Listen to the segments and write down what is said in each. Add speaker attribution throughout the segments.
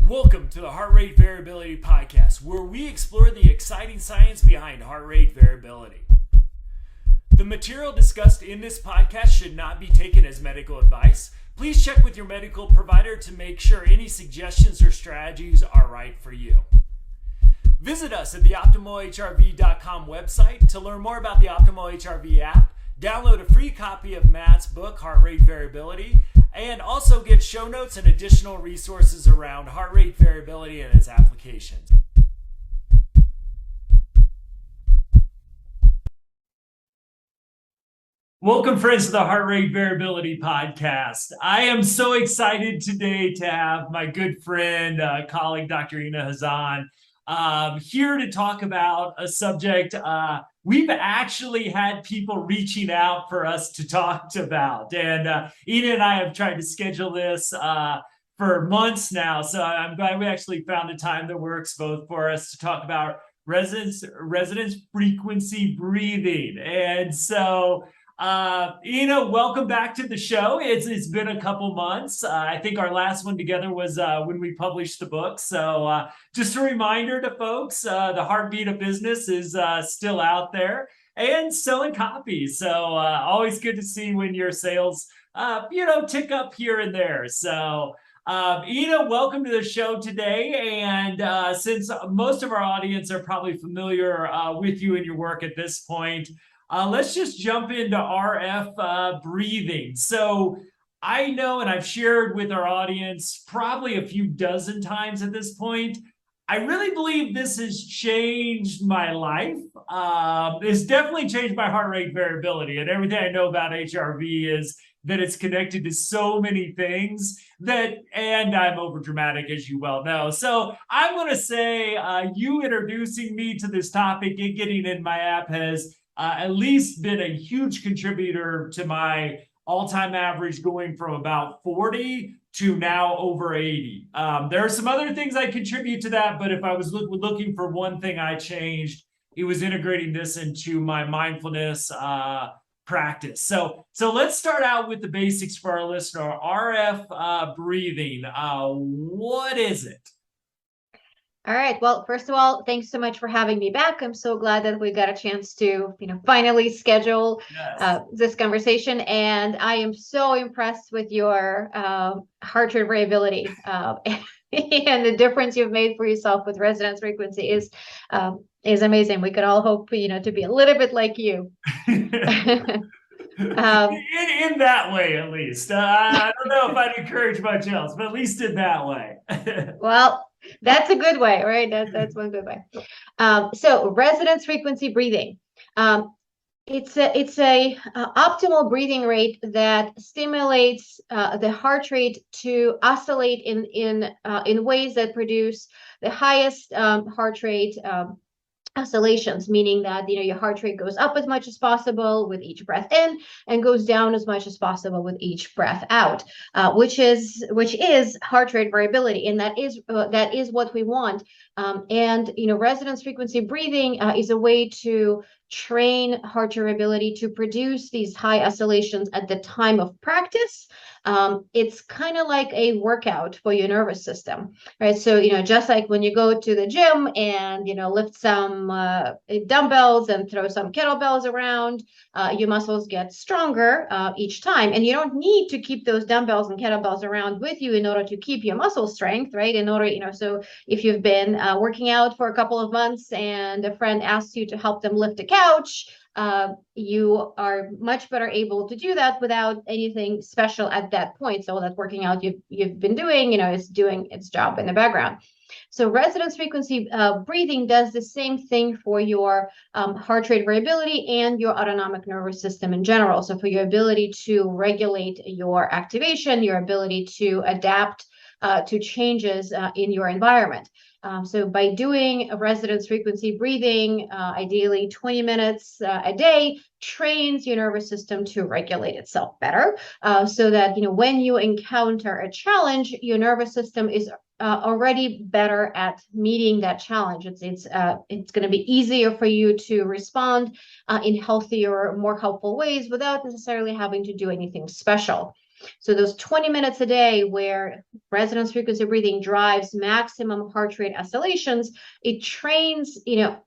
Speaker 1: Welcome to the Heart Rate Variability Podcast, where we explore the exciting science behind heart rate variability. The material discussed in this podcast should not be taken as medical advice. Please check with your medical provider to make sure any suggestions or strategies are right for you. Visit us at the OptimalHRV.com website to learn more about the Optimal HRV app, download a free copy of Matt's book, Heart Rate Variability, and also get show notes and additional resources around heart rate variability and its applications. Welcome, friends, to the Heart Rate Variability Podcast. I am so excited today to have my good friend, colleague, Dr. Ina Khazan, here to talk about a subject we've actually had people reaching out for us to talk about. And Ina and I have tried to schedule this for months now. So I'm glad we actually found a time that works both for us to talk about resonance frequency breathing. And so Ina, welcome back to the show. It's been a couple months. I think our last one together was when we published the book. So just a reminder to folks, the Heartbeat of Business is still out there and selling copies. So always good to see when your sales, tick up here and there. So Ina, welcome to the show today. And since most of our audience are probably familiar with you and your work at this point, let's just jump into RF breathing. So I know, and I've shared with our audience probably a few dozen times at this point, I really believe this has changed my life. It's definitely changed my heart rate variability, and everything I know about HRV is that it's connected to so many things and I'm over dramatic, as you well know. So I'm going to say you introducing me to this topic and getting in my app has at least been a huge contributor to my all-time average going from about 40 to now over 80. There are some other things I contribute to that, but if I was looking for one thing I changed, it was integrating this into my mindfulness practice. So let's start out with the basics for our listener. RF breathing, what is it?
Speaker 2: All right. Well, first of all, thanks so much for having me back. I'm so glad that we got a chance to, finally schedule this conversation. And I am so impressed with your heart rate variability and the difference you've made for yourself with resonance frequency is amazing. We could all hope, to be a little bit like you.
Speaker 1: In that way, at least. I don't know if I'd encourage much else, but at least in that way.
Speaker 2: Well, that's a good way, right? That's one good way. So resonance frequency breathing. It's a optimal breathing rate that stimulates the heart rate to oscillate in ways that produce the highest heart rate oscillations, meaning that your heart rate goes up as much as possible with each breath in and goes down as much as possible with each breath out, which is heart rate variability, and that is what we want. And resonance frequency breathing is a way to train heart rate variability to produce these high oscillations at the time of practice. It's kind of like a workout for your nervous system, right? So, just like when you go to the gym and, lift some dumbbells and throw some kettlebells around, your muscles get stronger each time. And you don't need to keep those dumbbells and kettlebells around with you in order to keep your muscle strength, right? In order, so if you've been working out for a couple of months and a friend asks you to help them lift a couch, you are much better able to do that without anything special at that point. So that working out you've been doing, is doing its job in the background. So resonance frequency breathing does the same thing for your heart rate variability and your autonomic nervous system in general. So for your ability to regulate your activation, your ability to adapt to changes in your environment. So by doing a resonance frequency breathing, ideally 20 minutes a day, trains your nervous system to regulate itself better, so that when you encounter a challenge, your nervous system is already better at meeting that challenge. It's going to be easier for you to respond in healthier, more helpful ways without necessarily having to do anything special. So those 20 minutes a day where resonance frequency breathing drives maximum heart rate oscillations, it trains, it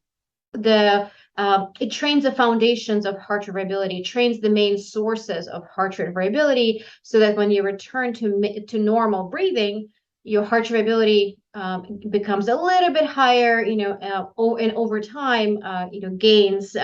Speaker 2: trains the foundations of heart rate variability, trains the main sources of heart rate variability, so that when you return to normal breathing, your heart rate variability becomes a little bit higher, and over time, gains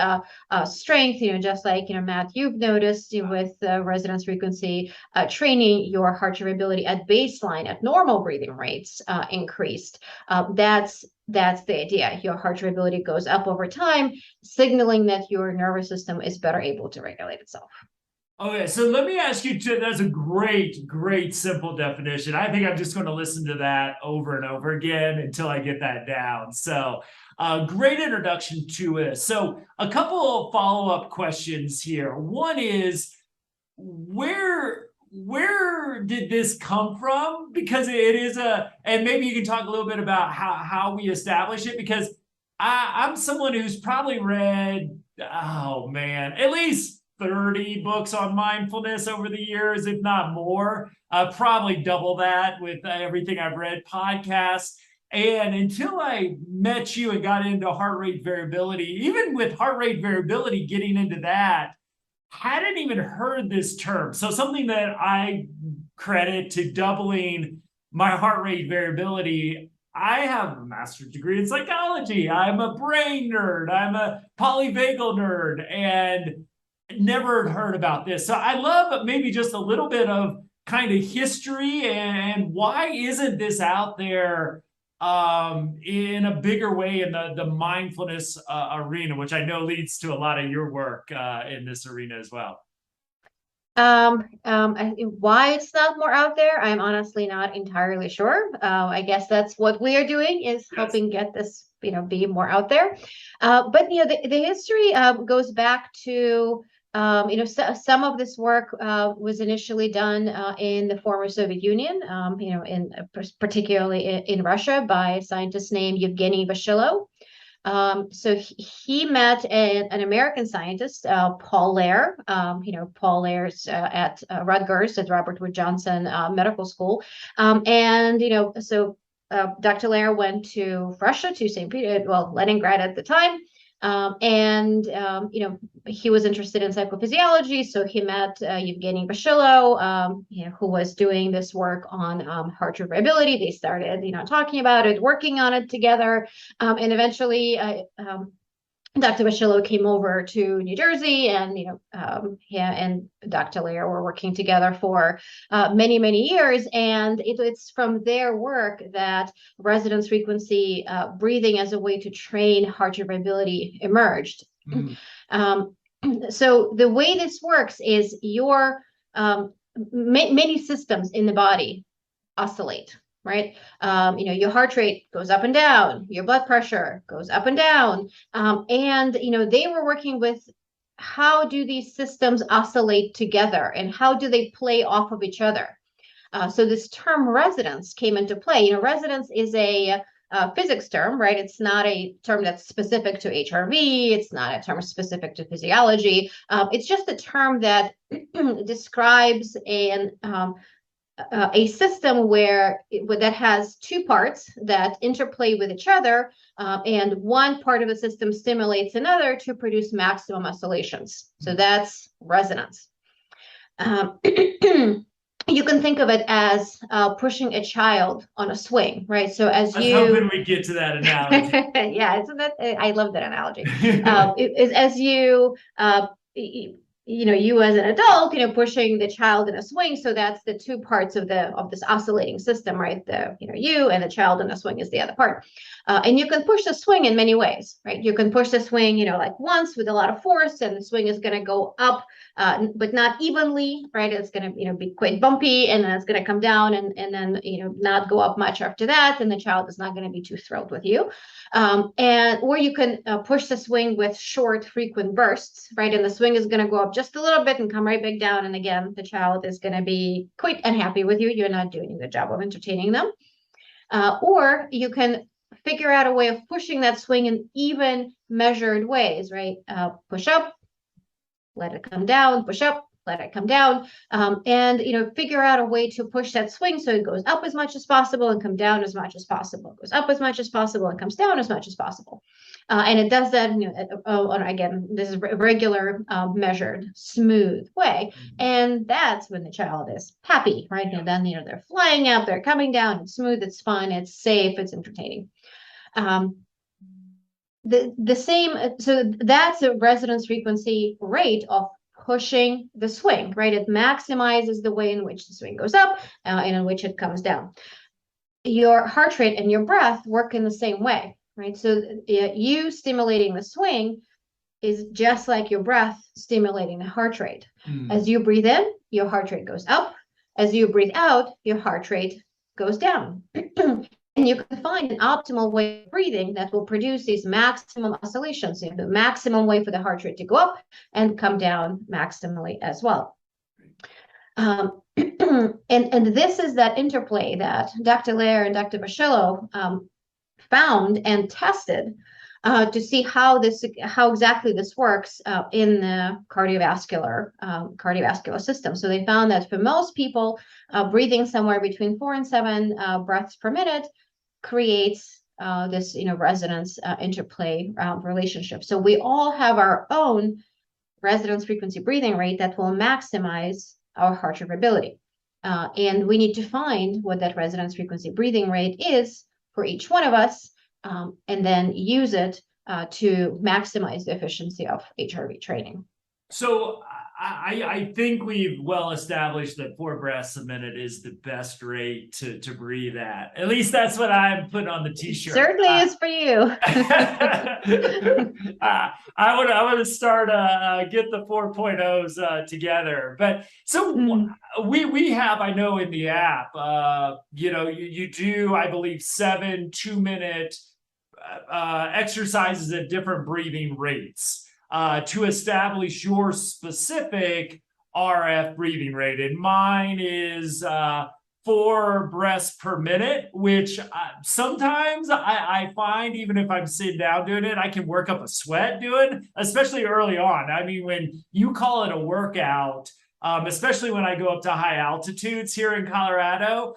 Speaker 2: strength, just like, Matt, you've noticed with resonance frequency training, your heart rate variability at baseline, at normal breathing rates, increased. That's the idea. Your heart rate variability goes up over time, signaling that your nervous system is better able to regulate itself.
Speaker 1: Okay, so let me ask you, that's a great, simple definition. I think I'm just going to listen to that over and over again until I get that down. So, great introduction to it. So, a couple of follow-up questions here. One is, where did this come from? Because it is and maybe you can talk a little bit about how we establish it, because I'm someone who's probably read, oh man, at least 30 books on mindfulness over the years, if not more. Probably double that with everything I've read, podcasts. And until I met you and got into heart rate variability, even with heart rate variability, getting into that, hadn't even heard this term. So something that I credit to doubling my heart rate variability. I have a master's degree in psychology. I'm a brain nerd. I'm a polyvagal nerd, and never heard about this. So I love maybe just a little bit of kind of history, and why isn't this out there in a bigger way in the mindfulness arena, which I know leads to a lot of your work in this arena as well.
Speaker 2: Why it's not more out there, I'm honestly not entirely sure. I guess that's what we are doing, is helping get this, be more out there. But the history goes back to some of this work was initially done in the former Soviet Union, particularly in Russia, by a scientist named Yevgeny Vaschillo. So he met an American scientist, Paul Lehrer. Paul Lehrer's at Rutgers, at Robert Wood Johnson Medical School. So Dr. Lehrer went to Russia, to St. Peter, Leningrad at the time. He was interested in psychophysiology, so he met Yevgeny Vaschillo, who was doing this work on heart rate variability. They started, talking about it, working on it together, and eventually Dr. Vaschillo came over to New Jersey, and he and Dr. Lehrer were working together for many years. And it's from their work that resonance frequency breathing as a way to train heart rate variability emerged. So the way this works is your many systems in the body oscillate. Right? Your heart rate goes up and down, your blood pressure goes up and down. And they were working with, how do these systems oscillate together and how do they play off of each other? So this term resonance came into play. Resonance is a physics term, right? It's not a term that's specific to HRV. It's not a term specific to physiology. It's just a term that describes a system that has two parts that interplay with each other, and one part of the system stimulates another to produce maximum oscillations. So that's resonance. You can think of it as pushing a child on a swing, right? So as
Speaker 1: I was hoping we get to that analogy.
Speaker 2: Yeah, I love that analogy. As you you as an adult, pushing the child in a swing. So that's the two parts of this oscillating system, right? You and the child in a swing is the other part. And you can push the swing in many ways, right? You can push the swing, like once with a lot of force, and the swing is going to go up, but not evenly, right? It's going to, be quite bumpy, and then it's going to come down and then, not go up much after that. And the child is not going to be too thrilled with you. Or you can push the swing with short, frequent bursts, right? And the swing is going to go up just a little bit and come right back down. And again, the child is going to be quite unhappy with you. You're not doing a good job of entertaining them. Or you can figure out a way of pushing that swing in even measured ways, right? Push up, let it come down, push up, let it come down, and figure out a way to push that swing so it goes up as much as possible and come down as much as possible. It goes up as much as possible and comes down as much as possible. And it does that, again, this is regular, measured, smooth way. And that's when the child is happy, right? Then, they're flying up, they're coming down, it's smooth, it's fun, it's safe, it's entertaining. The same, so that's a resonance frequency rate of pushing the swing, right? It maximizes the way in which the swing goes up, and in which it comes down. Your heart rate and your breath work in the same way, right? So you stimulating the swing is just like your breath stimulating the heart rate. As you breathe in, your heart rate goes up. As you breathe out, your heart rate goes down. And you can find an optimal way of breathing that will produce these maximum oscillations, the maximum way for the heart rate to go up and come down maximally as well. And this is that interplay that Dr. Lair and Dr. Bascello found and tested to see how exactly this works in the cardiovascular system. So they found that for most people, breathing somewhere between 4 and 7 breaths per minute creates this resonance interplay relationship. So we all have our own resonance frequency breathing rate that will maximize our heart rate ability. And we need to find what that resonance frequency breathing rate is for each one of us, and then use it to maximize the efficiency of HRV training.
Speaker 1: So I think we've well established that 4 breaths a minute is the best rate to breathe at. At least that's what I'm putting on the t-shirt.
Speaker 2: Certainly is for you.
Speaker 1: I want to start get the 4.0s together. But so we have, I know in the app, you do, I believe, 7 2-minute exercises at different breathing rates to establish your specific RF breathing rate. And mine is 4 breaths per minute, which sometimes I find, even if I'm sitting down doing it, I can work up a sweat doing, especially early on. I mean, when you call it a workout, especially when I go up to high altitudes here in Colorado,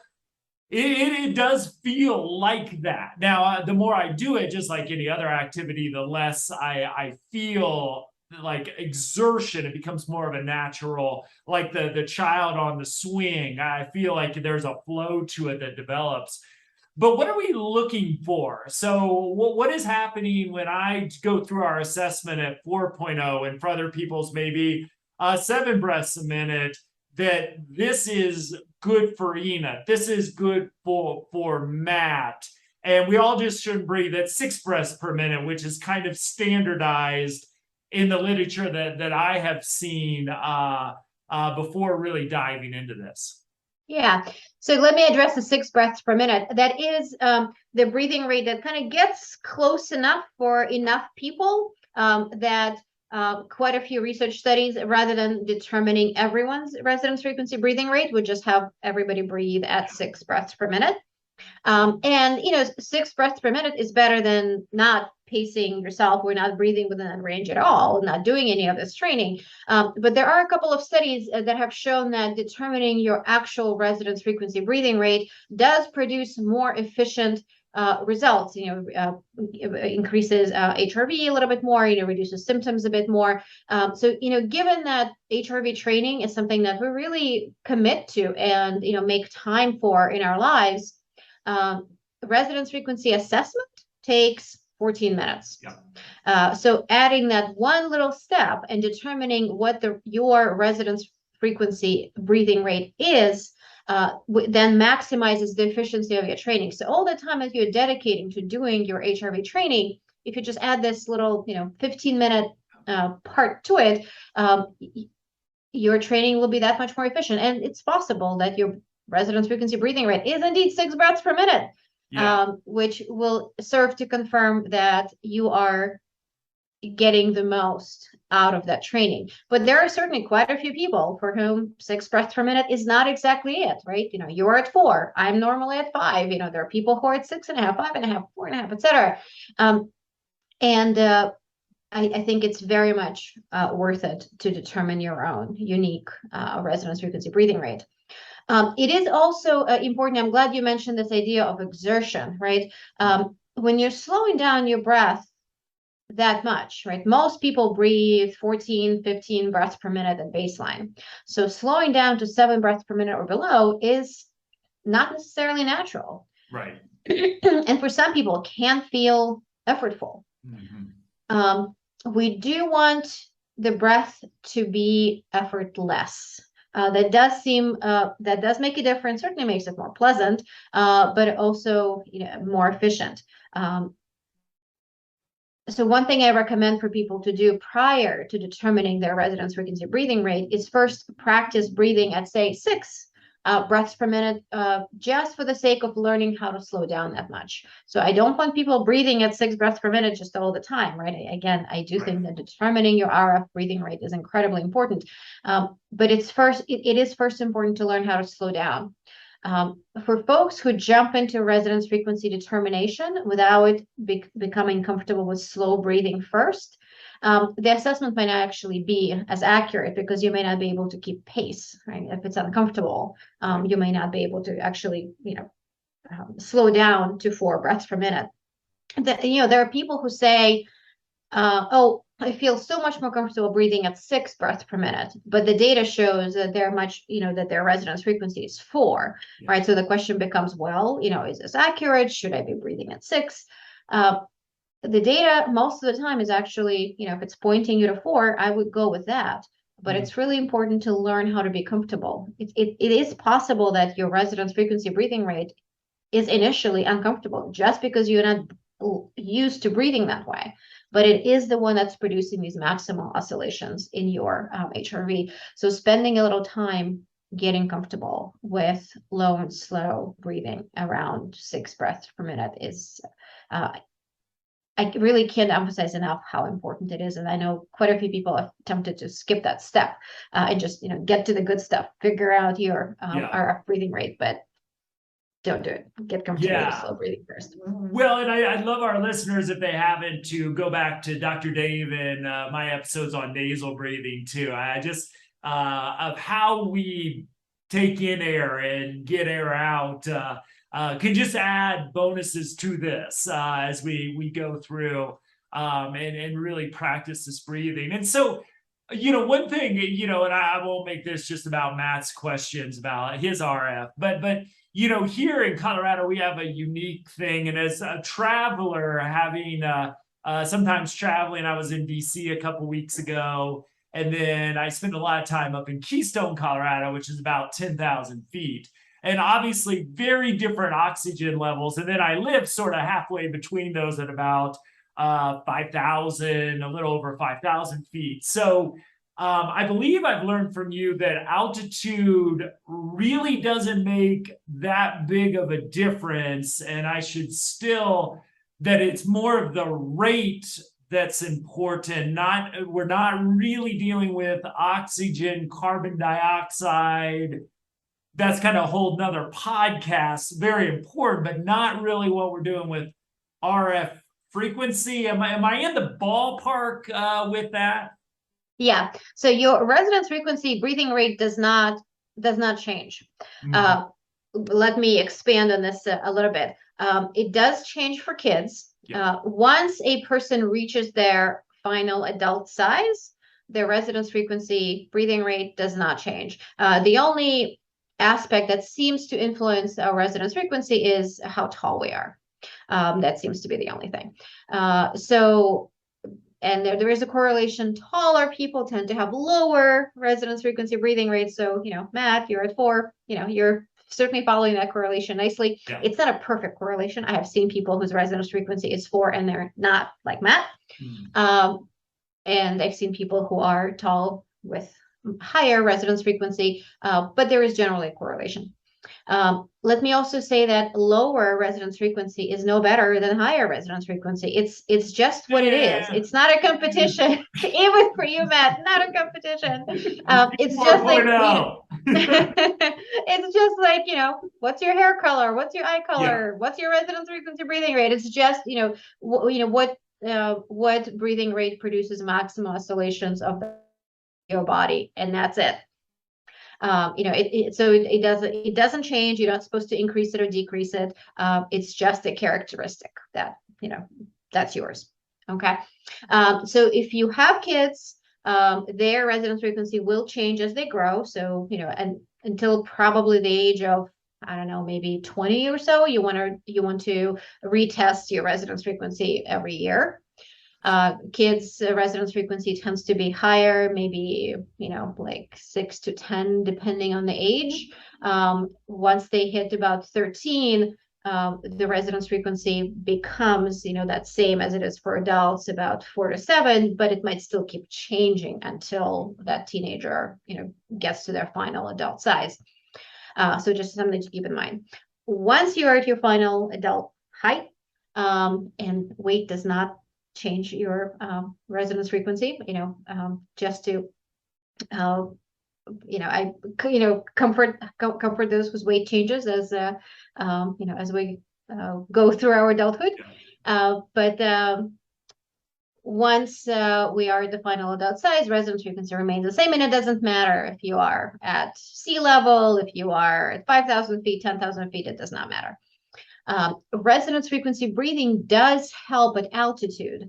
Speaker 1: it does feel like that. Now, the more I do it, just like any other activity, the less I feel like exertion. It becomes more of a natural, like the child on the swing. I feel like there's a flow to it that develops. But what are we looking for? So what is happening when I go through our assessment at 4.0 and for other people's maybe 7 breaths a minute, that this is good for Ina, this is good for Matt, and we all just shouldn't breathe at 6 breaths per minute, which is kind of standardized in the literature that I have seen before really diving into this.
Speaker 2: Yeah, so let me address the 6 breaths per minute. That is the breathing rate that kind of gets close enough for enough people that quite a few research studies, rather than determining everyone's resonance frequency breathing rate, would just have everybody breathe at 6 breaths per minute. And 6 breaths per minute is better than not pacing yourself. We're not breathing within that range at all, not doing any of this training. But there are a couple of studies that have shown that determining your actual resonance frequency breathing rate does produce more efficient results. Increases HRV a little bit more, reduces symptoms a bit more. So given that HRV training is something that we really commit to and make time for in our lives, resonance frequency assessment takes 14 minutes.
Speaker 1: Yeah.
Speaker 2: So adding that one little step and determining what your resonance frequency breathing rate is, then maximizes the efficiency of your training. So all the time that you're dedicating to doing your HRV training, if you just add this little 15-minute part to it, your training will be that much more efficient. And it's possible that your resonance frequency breathing rate is indeed 6 breaths per minute. Yeah. Which will serve to confirm that you are getting the most out of that training. But there are certainly quite a few people for whom 6 breaths per minute is not exactly it, right? You're at 4. I'm normally at 5. There are people who are at 6.5, 5.5, 4.5, etc. I think it's very much worth it to determine your own unique resonance frequency breathing rate. It is also important. I'm glad you mentioned this idea of exertion, right? When you're slowing down your breath that much, right? Most people breathe 14, 15 breaths per minute at baseline. So slowing down to 7 breaths per minute or below is not necessarily natural.
Speaker 1: Right.
Speaker 2: And for some people, it can feel effortful. We do want the breath to be effortless. That does make a difference. Certainly makes it more pleasant, but also more efficient. So one thing I recommend for people to do prior to determining their resonance frequency breathing rate is first practice breathing at, say, 6 breaths per minute, just for the sake of learning how to slow down that much. So I don't want people breathing at 6 breaths per minute just all the time, right? Again, I do think that determining your RF breathing rate is incredibly important. But it is first important to learn how to slow down. For folks who jump into resonance frequency determination without becoming comfortable with slow breathing first, the assessment might not actually be as accurate because you may not be able to keep pace, right? If it's uncomfortable, you may not be able to actually, slow down to 4 breaths per minute. There are people who say, oh, I feel so much more comfortable breathing at 6 breaths per minute, but the data shows that that their resonance frequency is 4, right? So the question becomes, well, is this accurate? Should I be breathing at 6? The data most of the time is actually, if it's pointing you to 4, I would go with that. But it's really important to learn how to be comfortable. It is possible that your resonance frequency breathing rate is initially uncomfortable just because you're not used to breathing that way, but it is the one that's producing these maximal oscillations in your HRV. So spending a little time getting comfortable with low and slow breathing around 6 breaths per minute is, I really can't emphasize enough how important it is. And I know quite a few people have attempted to skip that step and just, get to the good stuff, figure out your RF breathing rate, but don't do it. Get comfortable with slow breathing first.
Speaker 1: Well, and I'd love our listeners, if they haven't, to go back to Dr. Dave and my episodes on nasal breathing too. I just of how we take in air and get air out can just add bonuses to this as we go through and really practice this breathing. And so, one thing, and I won't make this just about Matt's questions about his RF, but here in Colorado, we have a unique thing. And as a traveler, having sometimes traveling, I was in DC a couple weeks ago, and then I spent a lot of time up in Keystone, Colorado, which is about 10,000 feet. And obviously very different oxygen levels. And then I live sort of halfway between those at about 5,000, a little over 5,000 feet. So I believe I've learned from you that altitude really doesn't make that big of a difference. And that it's more of the rate that's important. We're not really dealing with oxygen, carbon dioxide. That's kind of a whole nother podcast, very important, but not really what we're doing with RF frequency. Am I in the ballpark with that?
Speaker 2: Yeah. So your resonance frequency breathing rate does not change. Let me expand on this a little bit. It does change for kids. Once a person reaches their final adult size, their resonance frequency breathing rate does not change. The only aspect that seems to influence our resonance frequency is how tall we are. That seems to be the only thing. And there is a correlation. Taller people tend to have lower resonance frequency breathing rates. So, Matt, you're at 4, you're certainly following that correlation nicely. It's not a perfect correlation. I have seen people whose resonance frequency is 4 and they're not like Matt. And I've seen people who are tall with higher resonance frequency, but there is generally a correlation. Let me also say that lower resonance frequency is no better than higher resonance frequency. It's just what it is. It's not a competition, even for you, Matt. Not a competition. It's just like it's just like what's your hair color? What's your eye color? What's your resonance frequency breathing rate? It's just what what breathing rate produces maximum oscillations of your body, and that's it. It doesn't change. You're not supposed to increase it or decrease it. It's just a characteristic that, that's yours. Okay. So if you have kids, their resonance frequency will change as they grow. So, and until probably the age of, I don't know, maybe 20 or so, you want to retest your resonance frequency every year. Kids' resonance frequency tends to be higher, maybe, like 6 to 10, depending on the age. Once they hit about 13, the resonance frequency becomes, that same as it is for adults, about 4 to 7, but it might still keep changing until that teenager, gets to their final adult size. So just something to keep in mind. Once you are at your final adult height, and weight does not change your resonance frequency, just to comfort those whose weight changes as as we go through our adulthood. But once we are at the final adult size, resonance frequency remains the same, and it doesn't matter if you are at sea level, if you are at 5,000 feet, 10,000 feet, it does not matter. Resonance frequency breathing does help at altitude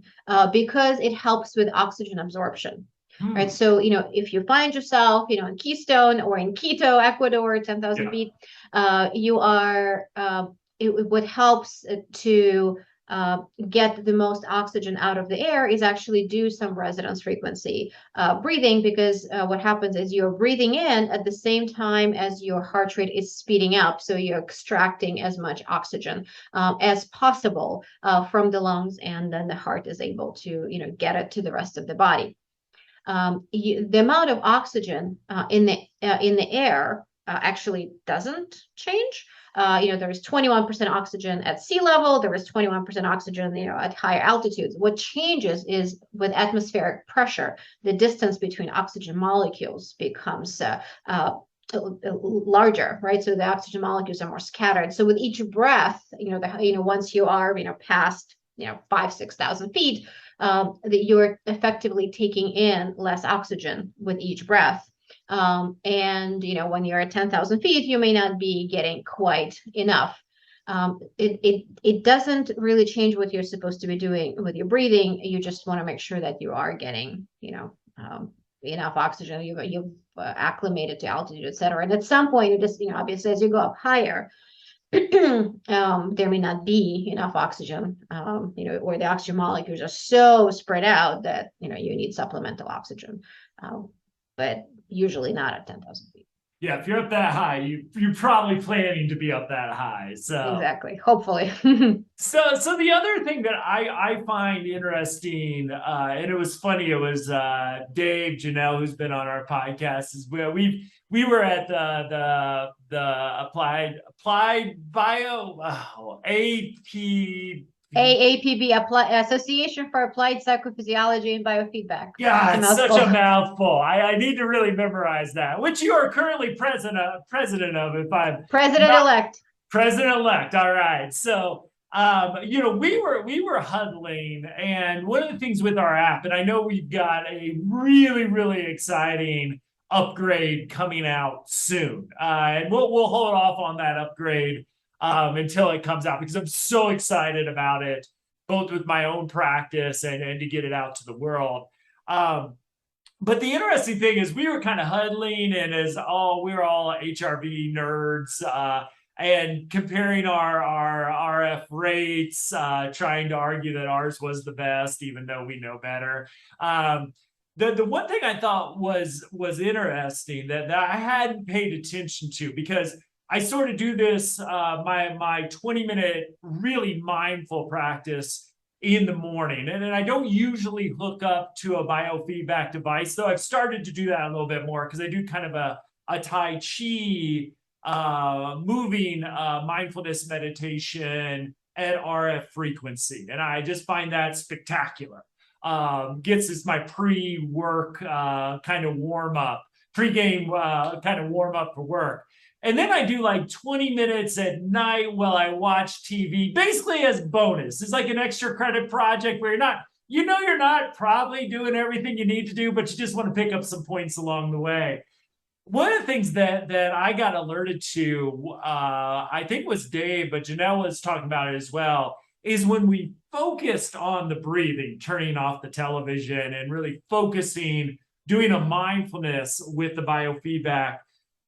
Speaker 2: because it helps with oxygen absorption. Right. So, if you find yourself, in Keystone or in Quito, Ecuador, 10,000 feet, what helps to get the most oxygen out of the air is actually do some resonance frequency breathing, because what happens is you're breathing in at the same time as your heart rate is speeding up. So you're extracting as much oxygen as possible from the lungs, and then the heart is able to, get it to the rest of the body. The amount of oxygen in the air actually doesn't change. There is 21% oxygen at sea level. There is 21% oxygen, at higher altitudes. What changes is with atmospheric pressure, the distance between oxygen molecules becomes larger, right? So the oxygen molecules are more scattered. So with each breath, once you are, past, 5,000-6,000 feet, that you're effectively taking in less oxygen with each breath. And when you're at 10,000 feet, you may not be getting quite enough. It doesn't really change what you're supposed to be doing with your breathing. You just want to make sure that you are getting, enough oxygen. You've acclimated to altitude, et cetera. And at some point, it just, obviously, as you go up higher, there may not be enough oxygen, or the oxygen molecules are so spread out that, you need supplemental oxygen. But usually not at 10,000 feet.
Speaker 1: Yeah, if you're up that high, you're probably planning to be up that high. So
Speaker 2: exactly, hopefully.
Speaker 1: So the other thing that I find interesting, and it was funny, it was Dave Janelle, who's been on our podcast, is where we were at the applied bio AP.
Speaker 2: AAPB, Association for Applied Psychophysiology and Biofeedback.
Speaker 1: Yeah, it's such a mouthful. I need to really memorize that, which you are currently president of, if I'm
Speaker 2: president-elect.
Speaker 1: President-elect. All right. So, we were huddling, and one of the things with our app, and I know we've got a really, really exciting upgrade coming out soon, and we'll hold off on that upgrade until it comes out, because I'm so excited about it, both with my own practice and to get it out to the world. But the interesting thing is we were kind of huddling, and we're all HRV nerds, and comparing our RF rates, trying to argue that ours was the best, even though we know better. The one thing I thought was interesting that I hadn't paid attention to, because I sort of do this, my 20-minute really mindful practice in the morning. And I don't usually hook up to a biofeedback device, though I've started to do that a little bit more, because I do kind of a Tai Chi moving mindfulness meditation at RF frequency. And I just find that spectacular. Gets us my pre-work kind of warm up, pre-game kind of warm up for work. And then I do like 20 minutes at night while I watch TV, basically as bonus. It's like an extra credit project where you're not probably doing everything you need to do, but you just want to pick up some points along the way. One of the things that I got alerted to, I think was Dave, but Janelle was talking about it as well, is when we focused on the breathing, turning off the television and really focusing, doing a mindfulness with the biofeedback,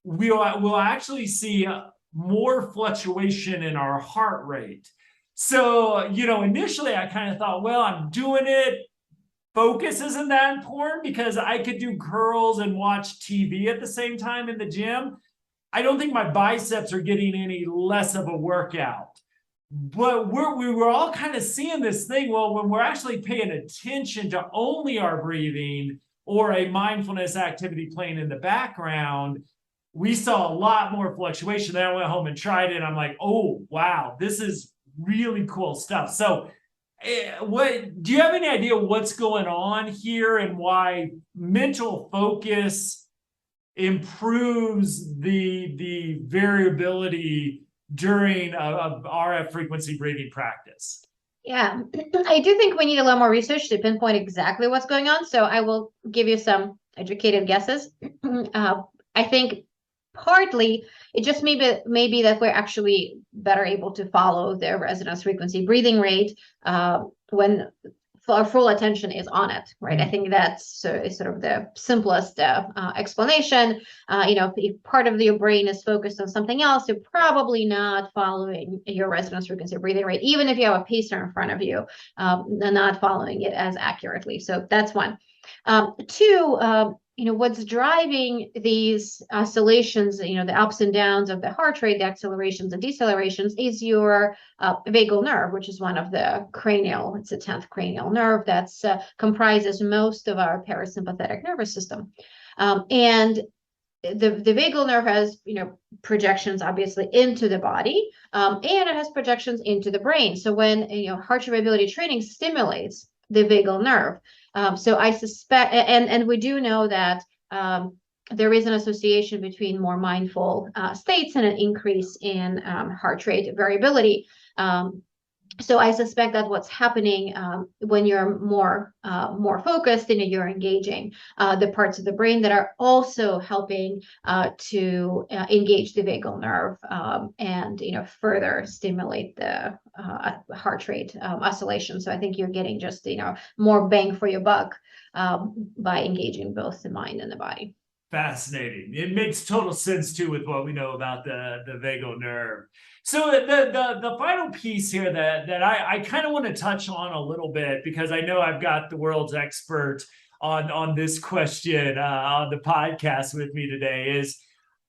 Speaker 1: we'll actually see more fluctuation in our heart rate. So, initially I kind of thought, well, I'm doing it. Focus isn't that important because I could do curls and watch TV at the same time in the gym. I don't think my biceps are getting any less of a workout. But we were all kind of seeing this thing. Well, when we're actually paying attention to only our breathing or a mindfulness activity playing in the background, we saw a lot more fluctuation. Then I went home and tried it. And I'm like, oh, wow, this is really cool stuff. So what do you have any idea what's going on here and why mental focus improves the variability during a RF frequency breathing practice?
Speaker 2: Yeah, I do think we need a little more research to pinpoint exactly what's going on. So I will give you some educated guesses. I think partly it just maybe that we're actually better able to follow the resonance frequency breathing rate when our full attention is on it, right? I think that's sort of the simplest explanation. If part of your brain is focused on something else, you're probably not following your resonance frequency breathing rate, even if you have a pacer in front of you, not following it as accurately. So that's one. Two, what's driving these oscillations, the ups and downs of the heart rate, the accelerations and decelerations, is your vagal nerve, which is one of the cranial, it's the 10th cranial nerve that's comprises most of our parasympathetic nervous system. And the vagal nerve has, projections obviously into the body, and it has projections into the brain. So when, heart variability training stimulates the vagal nerve, so I suspect, and we do know that there is an association between more mindful states and an increase in heart rate variability. So I suspect that what's happening when you're more focused and you're engaging the parts of the brain that are also helping to engage the vagal nerve and further stimulate the heart rate oscillation. So I think you're getting just more bang for your buck by engaging both the mind and the body.
Speaker 1: Fascinating. It makes total sense too with what we know about the vagal nerve. So the final piece here that I kind of want to touch on a little bit, because I know I've got the world's expert on this question on the podcast with me today, is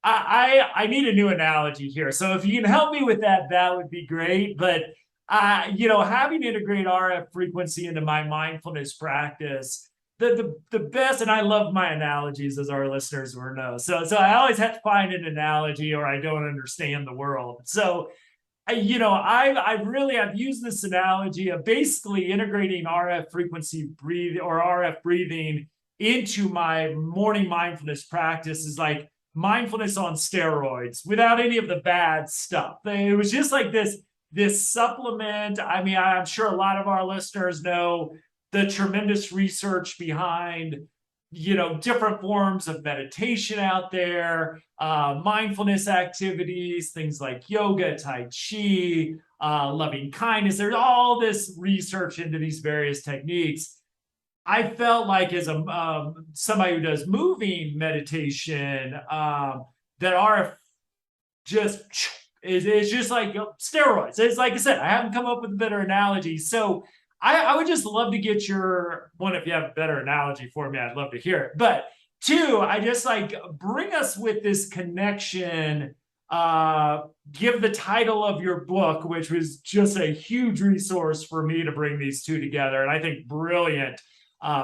Speaker 1: I need a new analogy here. So if you can help me with that, that would be great. But having integrate RF frequency into my mindfulness practice, the best, and I love my analogies, as our listeners will know. So I always have to find an analogy or I don't understand the world. So I've used this analogy of basically integrating RF frequency breathing or RF breathing into my morning mindfulness practice is like mindfulness on steroids without any of the bad stuff. It was just like this supplement. I mean, I'm sure a lot of our listeners know the tremendous research behind, different forms of meditation out there, mindfulness activities, things like yoga, Tai Chi, loving kindness. There's all this research into these various techniques. I felt like as somebody who does moving meditation, that RF just is just like steroids. It's like I said, I haven't come up with a better analogy. So I would just love to get your one. If you have a better analogy for me, I'd love to hear it. But two, I just bring us with this connection. Give the title of your book, which was just a huge resource for me to bring these two together. And I think brilliant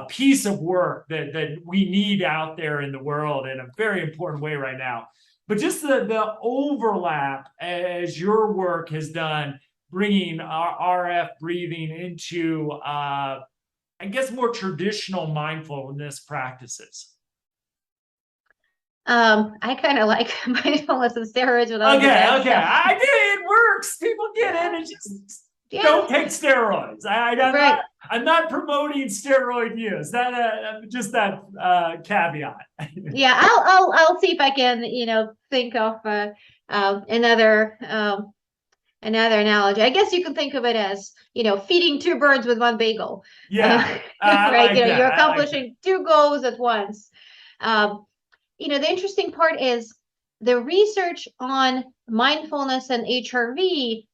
Speaker 1: piece of work that we need out there in the world in a very important way right now. But just the overlap as your work has done, bringing RF breathing into, more traditional mindfulness practices.
Speaker 2: I kind of like mindfulness and steroids with all the bad
Speaker 1: Okay,
Speaker 2: stuff.
Speaker 1: I get it. It works. People get it. It's just
Speaker 2: Yeah,
Speaker 1: don't take steroids.
Speaker 2: right.
Speaker 1: I'm not promoting steroid use. That just that caveat.
Speaker 2: Yeah, I'll see if I can, think of another another analogy. I guess you can think of it as, feeding two birds with one bagel.
Speaker 1: Yeah, I
Speaker 2: Right?
Speaker 1: like that.
Speaker 2: You're
Speaker 1: I like that.
Speaker 2: accomplishing two goals at once. Um, the interesting part is the research on mindfulness and HRV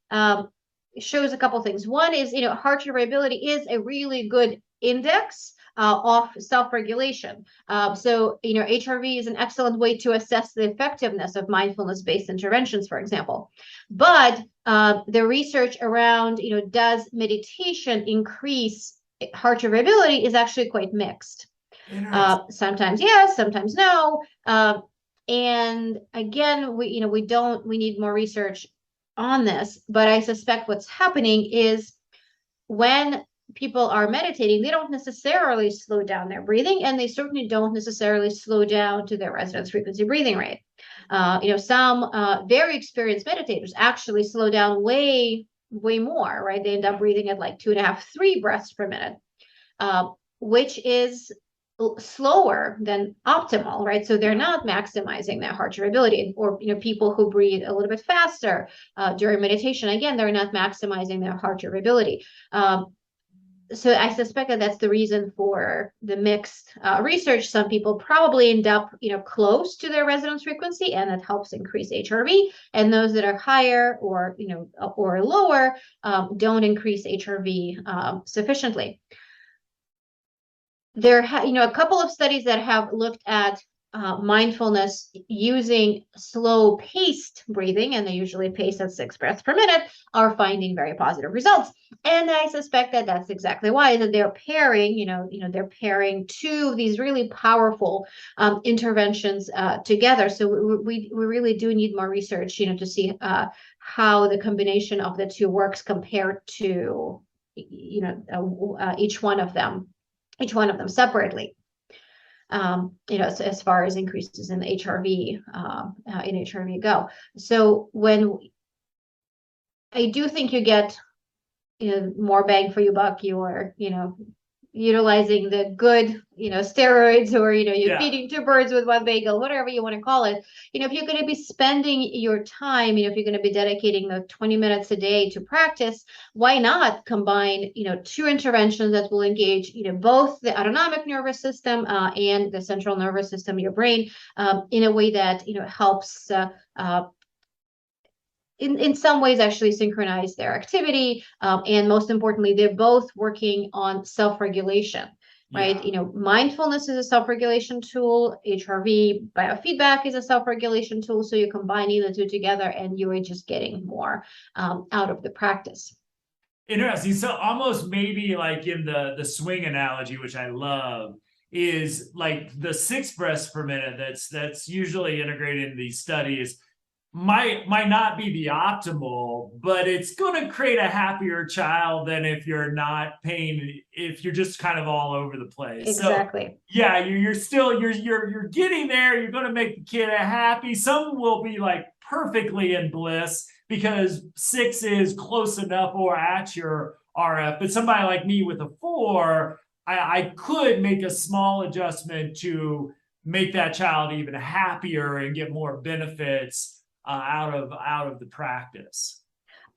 Speaker 2: shows a couple things. One is, heart rate variability is a really good index of self-regulation. So, HRV is an excellent way to assess the effectiveness of mindfulness-based interventions, for example. But the research around, does meditation increase heart rate variability is actually quite mixed.
Speaker 1: Interesting.
Speaker 2: Sometimes yes, sometimes no. And again, we need more research on this, but I suspect what's happening is when people are meditating, they don't necessarily slow down their breathing, and they certainly don't necessarily slow down to their resonance frequency breathing rate. Some very experienced meditators actually slow down way, way more, right? They end up breathing at like 2.5, 3 breaths per minute, which is slower than optimal, right? So they're
Speaker 1: Yeah.
Speaker 2: not maximizing their heart rate ability. Or people who breathe a little bit faster during meditation, again, they're not maximizing their heart rate ability. So I suspect that that's the reason for the mixed research. Some people probably end up, close to their resonance frequency, and that helps increase HRV. And those that are higher or lower don't increase HRV sufficiently. There a couple of studies that have looked at mindfulness using slow paced breathing, and they usually pace at 6 breaths per minute, are finding very positive results. And I suspect that that's exactly why, that they're pairing, they're pairing two of these really powerful interventions together. So we really do need more research, to see how the combination of the two works compared to, each one of them separately. As far as increases in HRV go. So when I do think you get, more bang for your buck, you are, utilizing the good, steroids, or, you're
Speaker 1: Yeah.
Speaker 2: feeding two birds with one bagel, whatever you want to call it. If you're going to be spending your time, if you're going to be dedicating the 20 minutes a day to practice, why not combine, two interventions that will engage, both the autonomic nervous system and the central nervous system, your brain, in a way that, helps in some ways actually synchronize their activity. And most importantly, they're both working on self-regulation, right?
Speaker 1: Yeah.
Speaker 2: Mindfulness is a self-regulation tool. HRV biofeedback is a self-regulation tool. So you're combining the two together, and you are just getting more out of the practice.
Speaker 1: Interesting. So almost maybe like in the swing analogy, which I love, is like the 6 breaths per minute that's usually integrated in these studies might not be the optimal, but it's going to create a happier child than if you're not paying, if you're just kind of all over the place. So
Speaker 2: Exactly.
Speaker 1: yeah, you're still you're getting there. You're going to make the kid happy. Some will be like perfectly in bliss because 6 is close enough or at your RF. But somebody like me with a 4, I could make a small adjustment to make that child even happier and get more benefits out of the practice.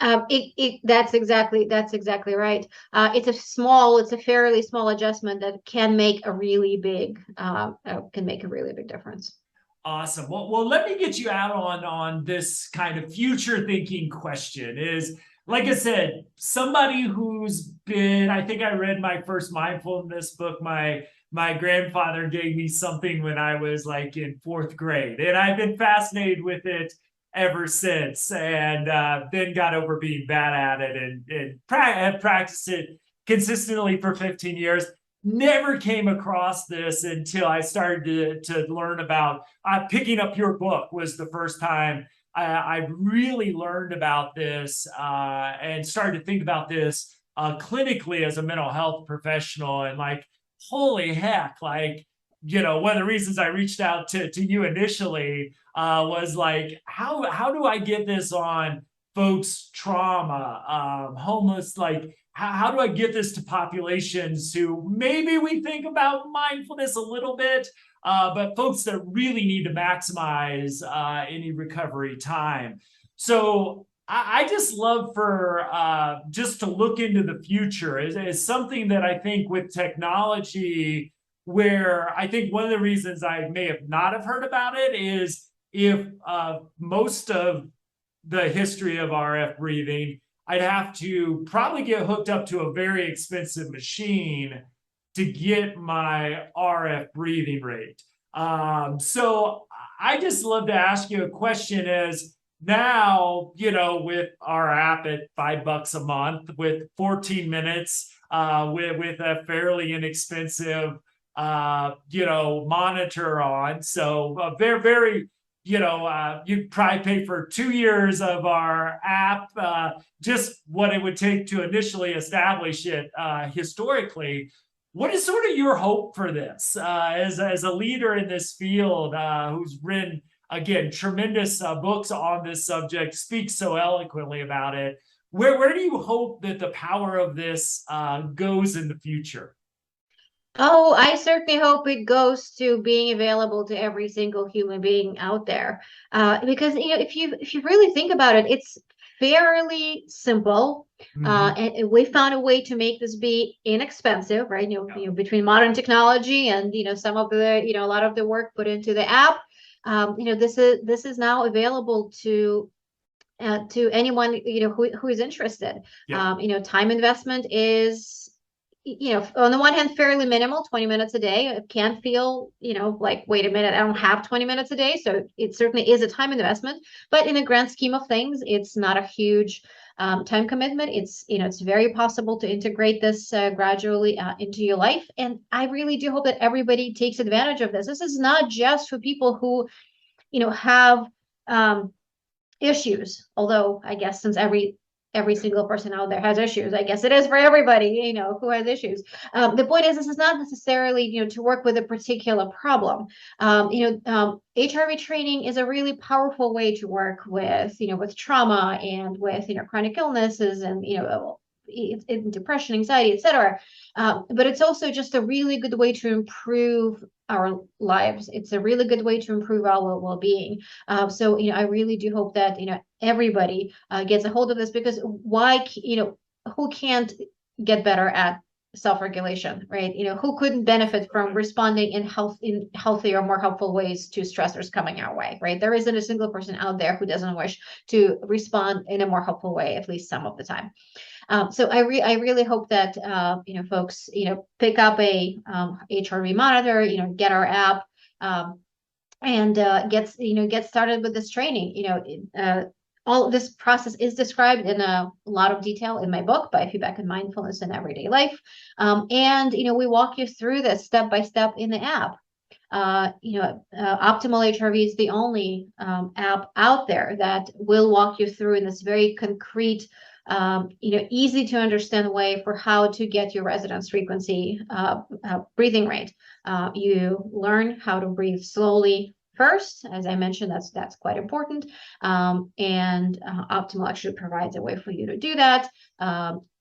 Speaker 2: That's exactly right. It's a fairly small adjustment that can make a really big difference.
Speaker 1: Awesome. Well, let me get you out on this kind of future thinking question. Is like I said, somebody who's been. I think I read my first mindfulness book. My grandfather gave me something when I was like in 4th grade, and I've been fascinated with it ever since. And then got over being bad at it, and have practiced it consistently for 15 years. Never came across this until I started to learn about picking up your book. Was the first time I really learned about this and started to think about this clinically as a mental health professional. And like, holy heck, like one of the reasons I reached out to you initially was like, how do I get this on folks' trauma, homeless, like how do I get this to populations who maybe we think about mindfulness a little bit, but folks that really need to maximize any recovery time. So I just love for just to look into the future is something that I think with technology, where I think one of the reasons I may have not have heard about it is if most of the history of RF breathing, I'd have to probably get hooked up to a very expensive machine to get my RF breathing rate. So I just love to ask you a question is now, with our app at $5 a month, with 14 minutes, with a fairly inexpensive, monitor on. So very, very, you'd probably pay for 2 years of our app, just what it would take to initially establish it historically. What is sort of your hope for this as a leader in this field who's written, again, tremendous books on this subject, speaks so eloquently about it? Where do you hope that the power of this goes in the future?
Speaker 2: Oh, I certainly hope it goes to being available to every single human being out there. Because if you really think about it, it's fairly simple.
Speaker 1: Mm-hmm.
Speaker 2: And we found a way to make this be inexpensive, right? Between modern technology and some of the a lot of the work put into the app, this is now available to anyone who is interested.
Speaker 1: Yeah.
Speaker 2: Time investment is on the one hand fairly minimal, 20 minutes a day. It can feel like, wait a minute, I don't have 20 minutes a day, so it certainly is a time investment, but in the grand scheme of things, it's not a huge time commitment. It's very possible to integrate this gradually into your life, and I really do hope that everybody takes advantage of this. This is not just for people who have issues, although I guess since every single person out there has issues, I guess it is for everybody who has issues. The point is, this is not necessarily to work with a particular problem. HRV training is a really powerful way to work with trauma and with chronic illnesses and depression, anxiety, etc. But it's also just a really good way to improve our lives. It's a really good way to improve our well-being. So I really do hope that everybody gets a hold of this, because who can't get better at self-regulation, right? Who couldn't benefit from responding in healthier, more helpful ways to stressors coming our way, right? There isn't a single person out there who doesn't wish to respond in a more helpful way, at least some of the time. So I really hope that folks pick up a HRV monitor, get our app, and get started with this training. All of this process is described in a lot of detail in my book, By Feedback and Mindfulness in Everyday Life, and we walk you through this step by step in the app. Optimal HRV is the only app out there that will walk you through in this very concrete, easy to understand way for how to get your resonance frequency breathing rate. You learn how to breathe slowly first, as I mentioned. That's quite important. And Optimal actually provides a way for you to do that.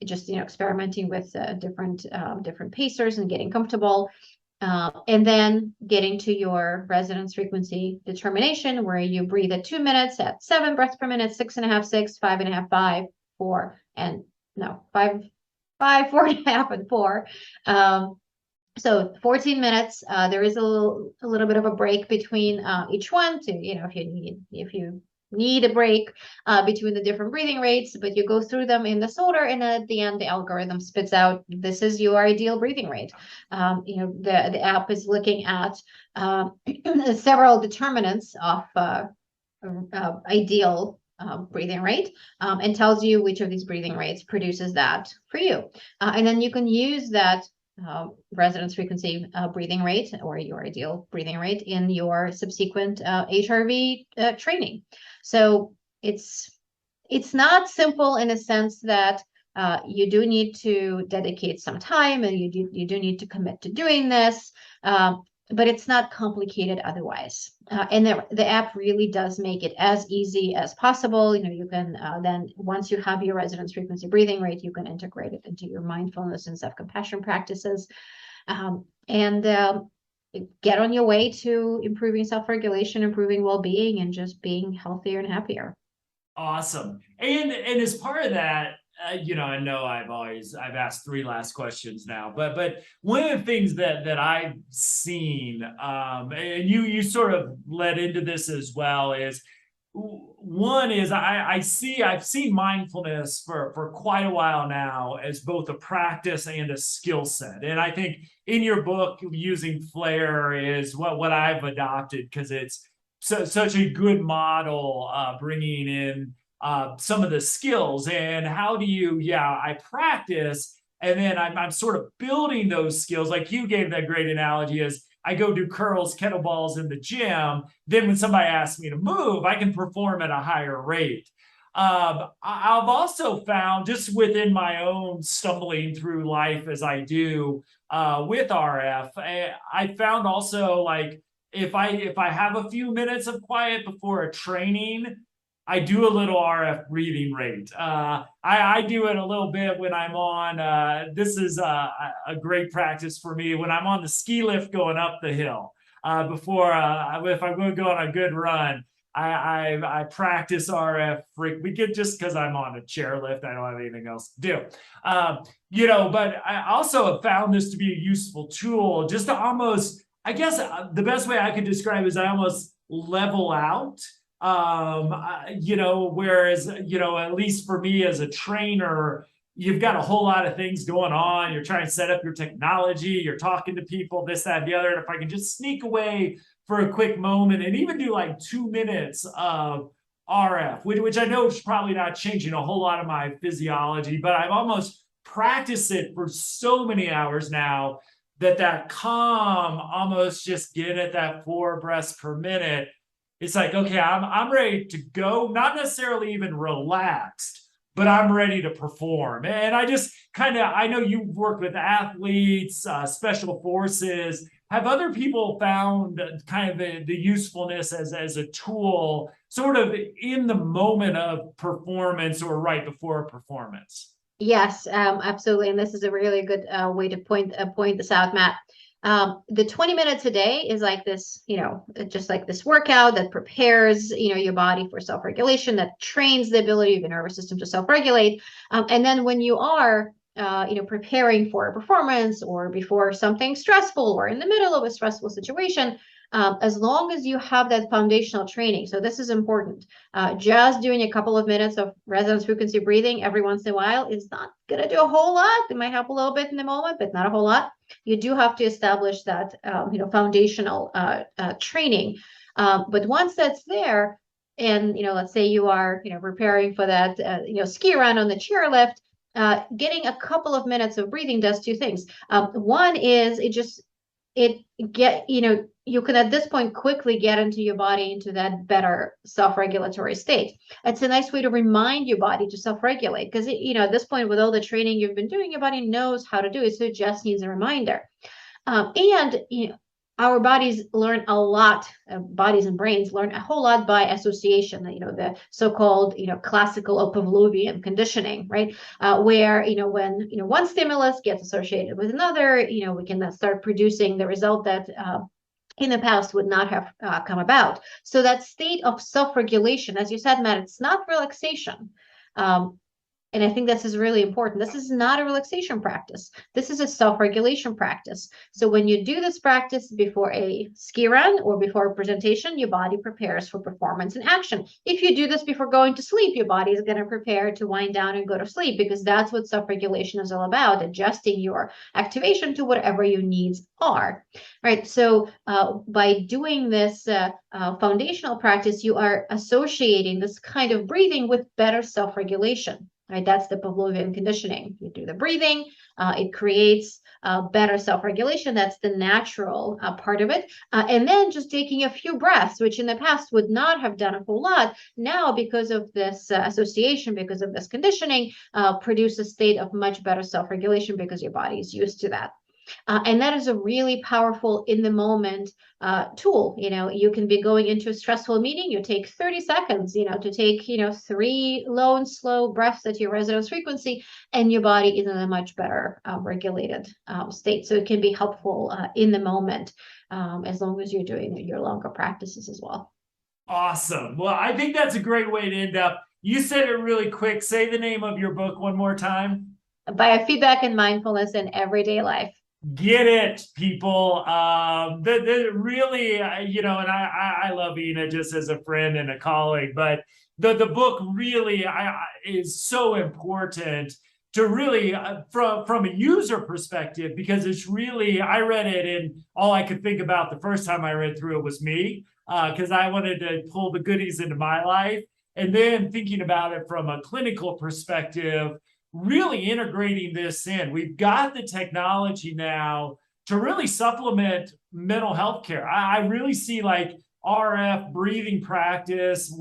Speaker 2: Just experimenting with different pacers and getting comfortable. And then getting to your resonance frequency determination, where you breathe at 2 minutes at 7 breaths per minute, 6.5, 6, 5.5, 5, 4, and no, 5, 5, 4.5, and 4. So 14 minutes. There is a little bit of a break between each one, to if you need a break between the different breathing rates, but you go through them in this order, and at the end the algorithm spits out, this is your ideal breathing rate. The app is looking at several determinants of ideal breathing rate, and tells you which of these breathing rates produces that for you, and then you can use that resonance frequency breathing rate, or your ideal breathing rate, in your subsequent HRV training. So it's not simple, in a sense that you do need to dedicate some time, and you do need to commit to doing this. but it's not complicated otherwise. And the app really does make it as easy as possible. You can then, once you have your resonance frequency breathing rate, you can integrate it into your mindfulness and self-compassion practices, and get on your way to improving self-regulation, improving well-being, and just being healthier and happier.
Speaker 1: Awesome. And as part of that, I know I've asked three last questions now, but one of the things that I've seen, and you sort of led into this as well, is one is I've seen mindfulness for quite a while now as both a practice and a skill set. And I think in your book, using Flair is what I've adopted, because it's such a good model, bringing in some of the skills. And how do you, I practice, and then I'm sort of building those skills. Like you gave that great analogy, as I go do curls, kettlebells in the gym. Then when somebody asks me to move, I can perform at a higher rate. I've also found, just within my own stumbling through life as I do with RF, I found also, like, if I have a few minutes of quiet before a training, I do a little RF breathing rate. I do it a little bit when I'm on, this is a great practice for me, when I'm on the ski lift going up the hill. Before, if I'm going to go on a good run, I practice RF just because I'm on a chairlift. I don't have anything else to do. But I also have found this to be a useful tool, just to almost, I guess the best way I could describe it is I almost level out. Whereas, at least for me as a trainer, you've got a whole lot of things going on. You're trying to set up your technology, you're talking to people, this, that, the other. And if I can just sneak away for a quick moment and even do like 2 minutes of RF, which I know is probably not changing a whole lot of my physiology, but I've almost practiced it for so many hours now that calm, almost just get at that 4 breaths per minute. It's like, okay, I'm ready to go, not necessarily even relaxed, but I'm ready to perform. And I just I know you work with athletes, special forces. Have other people found kind of the usefulness as a tool, sort of in the moment of performance or right before a performance?
Speaker 2: Yes, absolutely. And this is a really good way to point this out, Matt. The 20 minutes a day is like this, just like this workout that prepares, your body for self-regulation, that trains the ability of the nervous system to self-regulate. And then when you are, preparing for a performance, or before something stressful, or in the middle of a stressful situation, as long as you have that foundational training. So this is important. Just doing a couple of minutes of resonance frequency breathing every once in a while is not going to do a whole lot. It might help a little bit in the moment, but not a whole lot. You do have to establish that, foundational training. But once that's there, and, let's say you are, preparing for that, ski run on the chairlift, getting a couple of minutes of breathing does two things. One is you can at this point quickly get into your body into that better self-regulatory state. It's a nice way to remind your body to self-regulate, because at this point, with all the training you've been doing, your body knows how to do it, so it just needs a reminder. And our bodies learn a lot, bodies and brains learn a whole lot by association, the so-called, classical or Pavlovian conditioning, right? Where, when, one stimulus gets associated with another, we can then start producing the result that in the past would not have come about. So that state of self-regulation, as you said, Matt, it's not relaxation. And I think this is really important. This is not a relaxation practice. This is a self-regulation practice. So when you do this practice before a ski run or before a presentation, your body prepares for performance and action. If you do this before going to sleep, your body is going to prepare to wind down and go to sleep, because that's what self-regulation is all about, adjusting your activation to whatever your needs are. Right. So by doing this foundational practice, you are associating this kind of breathing with better self-regulation. Right, that's the Pavlovian conditioning. You do the breathing, it creates better self-regulation. That's the natural part of it. And then just taking a few breaths, which in the past would not have done a whole lot, now because of this association, because of this conditioning, produce a state of much better self-regulation, because your body is used to that. And that is a really powerful in the moment tool. You can be going into a stressful meeting, you take 30 seconds, to take, 3 low and slow breaths at your resonance frequency, and your body is in a much better regulated state. So it can be helpful in the moment, as long as you're doing your longer practices as well.
Speaker 1: Awesome. Well, I think that's a great way to end up. You said it really quick. Say the name of your book one more time.
Speaker 2: Biofeedback and mindfulness in everyday life.
Speaker 1: Get it, people. The really, and I love Ina just as a friend and a colleague, but the book really is so important to really from a user perspective, because it's really, I read it and all I could think about the first time I read through it was me, because I wanted to pull the goodies into my life. And then thinking about it from a clinical perspective, really integrating this in. We've got the technology now to really supplement mental health care. I really see like RF breathing practice,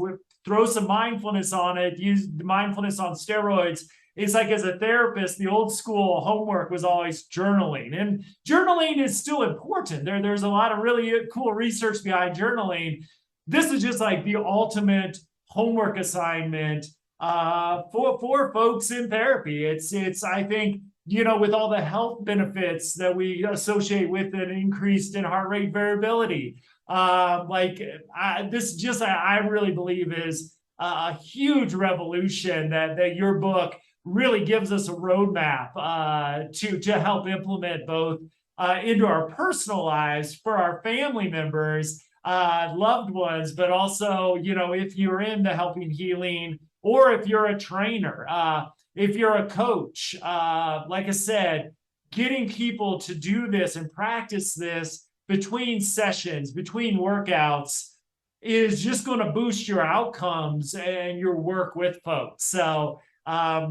Speaker 1: throw some mindfulness on it, use mindfulness on steroids. It's like, as a therapist, the old school homework was always journaling, and journaling is still important. There's a lot of really cool research behind journaling. This is just like the ultimate homework assignment for folks in therapy. It's I think, with all the health benefits that we associate with an increased in heart rate variability, this just I really believe is a huge revolution that your book really gives us a roadmap to help implement both into our personal lives, for our family members, loved ones, but also, if you're into helping healing, or if you're a trainer, if you're a coach, like I said, getting people to do this and practice this between sessions, between workouts, is just going to boost your outcomes and your work with folks. So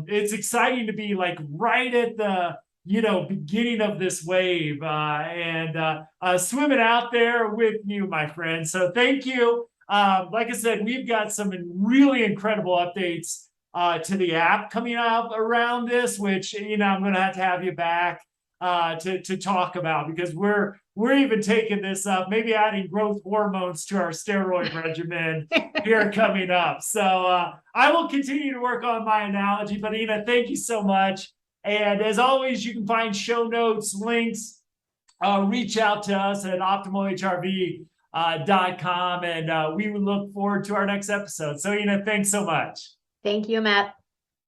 Speaker 1: it's exciting to be like right at the beginning of this wave, and swimming out there with you, my friend. So thank you. Like I said, we've got some really incredible updates to the app coming up around this, which I'm going to have you back to talk about, because we're even taking this up, maybe adding growth hormones to our steroid regimen here coming up. So I will continue to work on my analogy. But Ina, thank you so much. And as always, you can find show notes, links, reach out to us at optimalhrv.com, and we look forward to our next episode. So Ina, thanks so much.
Speaker 2: Thank you, Matt.